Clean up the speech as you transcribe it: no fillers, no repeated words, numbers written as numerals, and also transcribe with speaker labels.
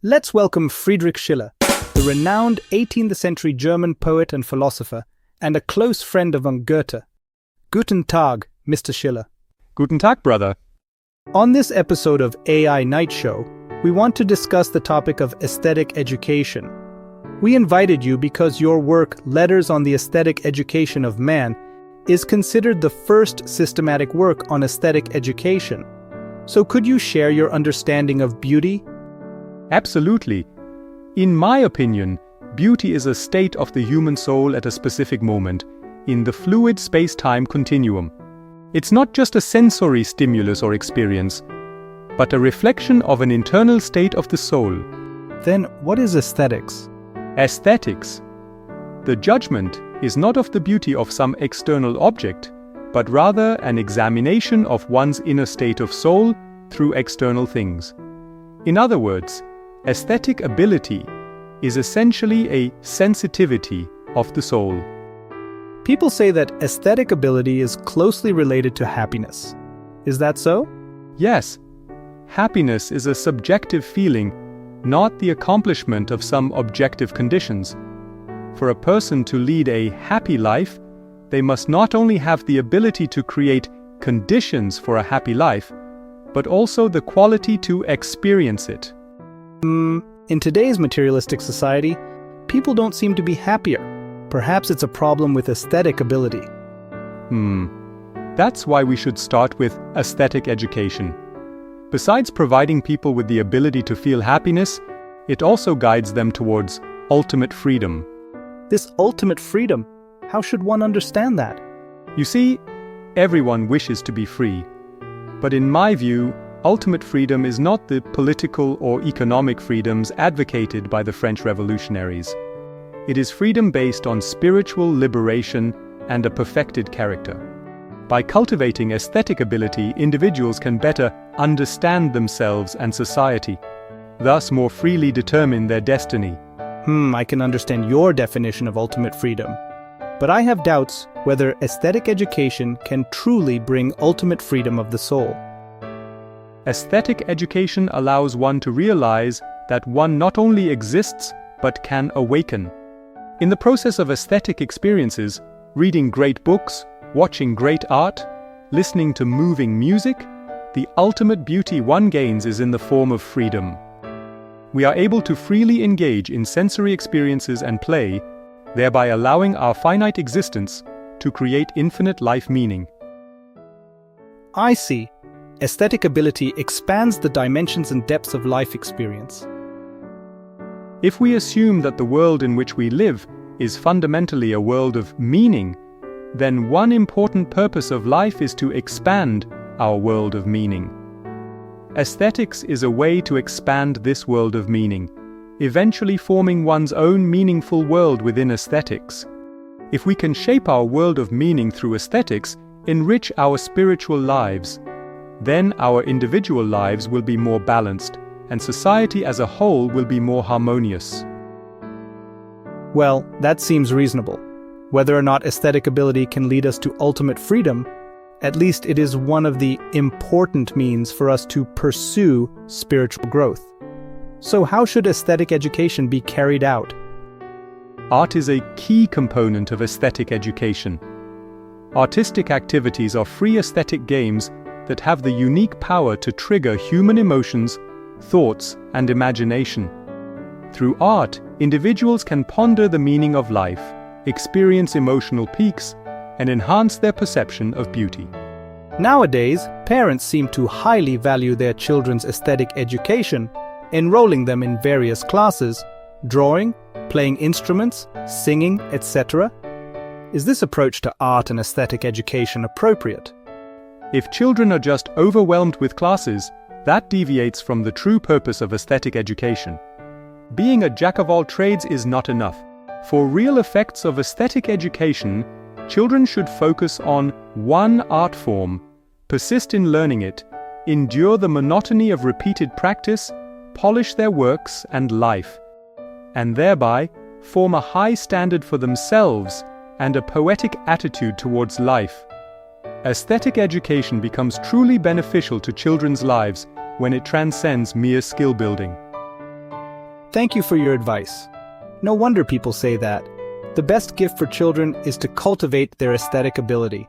Speaker 1: Let's welcome Friedrich Schiller, the renowned 18th century German poet and philosopher, and a close friend of Goethe. Guten Tag, Mr. Schiller.
Speaker 2: Guten Tag, brother.
Speaker 1: On this episode of AI Night Show, we want to discuss the topic of aesthetic education. We invited you because your work, Letters on the Aesthetic Education of Man, is considered the first systematic work on aesthetic education. So could you share your understanding of beauty?
Speaker 2: Absolutely. In my opinion, beauty is a state of the human soul at a specific moment, in the fluid space-time continuum. It's not just a sensory stimulus or experience, but a reflection of an internal state of the soul.
Speaker 1: Then what is aesthetics?
Speaker 2: Aesthetics. The judgment is not of the beauty of some external object, but rather an examination of one's inner state of soul through external things. In other words, aesthetic ability is essentially a sensitivity of the soul.
Speaker 1: People say that aesthetic ability is closely related to happiness. Is that so?
Speaker 2: Yes. Happiness is a subjective feeling, not the accomplishment of some objective conditions. For a person to lead a happy life, they must not only have the ability to create conditions for a happy life, but also the quality to experience it.
Speaker 1: In today's materialistic society, people don't seem to be happier. Perhaps it's a problem with aesthetic ability.
Speaker 2: That's why we should start with aesthetic education. Besides providing people with the ability to feel happiness, it also guides them towards ultimate freedom.
Speaker 1: This ultimate freedom, how should one understand that?
Speaker 2: You see, everyone wishes to be free. But in my view, ultimate freedom is not the political or economic freedoms advocated by the French revolutionaries. It is freedom based on spiritual liberation and a perfected character. By cultivating aesthetic ability, individuals can better understand themselves and society, thus more freely determine their destiny.
Speaker 1: I can understand your definition of ultimate freedom. But I have doubts whether aesthetic education can truly bring ultimate freedom of the soul.
Speaker 2: Aesthetic education allows one to realize that one not only exists, but can awaken. In the process of aesthetic experiences, reading great books, watching great art, listening to moving music, the ultimate beauty one gains is in the form of freedom. We are able to freely engage in sensory experiences and play, thereby allowing our finite existence to create infinite life meaning.
Speaker 1: I see. Aesthetic ability expands the dimensions and depths of life experience.
Speaker 2: If we assume that the world in which we live is fundamentally a world of meaning, then one important purpose of life is to expand our world of meaning. Aesthetics is a way to expand this world of meaning, eventually forming one's own meaningful world within aesthetics. If we can shape our world of meaning through aesthetics, enrich our spiritual lives, then our individual lives will be more balanced, and society as a whole will be more harmonious.
Speaker 1: Well, that seems reasonable. Whether or not aesthetic ability can lead us to ultimate freedom, at least it is one of the important means for us to pursue spiritual growth. So how should aesthetic education be carried out?
Speaker 2: Art is a key component of aesthetic education. Artistic activities are free aesthetic games that have the unique power to trigger human emotions, thoughts, and imagination. Through art, individuals can ponder the meaning of life, experience emotional peaks, and enhance their perception of beauty.
Speaker 1: Nowadays, parents seem to highly value their children's aesthetic education, enrolling them in various classes, drawing, playing instruments, singing, etc. Is this approach to art and aesthetic education appropriate?
Speaker 2: If children are just overwhelmed with classes, that deviates from the true purpose of aesthetic education. Being a jack of all trades is not enough. For real effects of aesthetic education, children should focus on one art form, persist in learning it, endure the monotony of repeated practice, polish their works and life, and thereby form a high standard for themselves and a poetic attitude towards life. Aesthetic education becomes truly beneficial to children's lives when it transcends mere skill building.
Speaker 1: Thank you for your advice. No wonder people say that the best gift for children is to cultivate their aesthetic ability.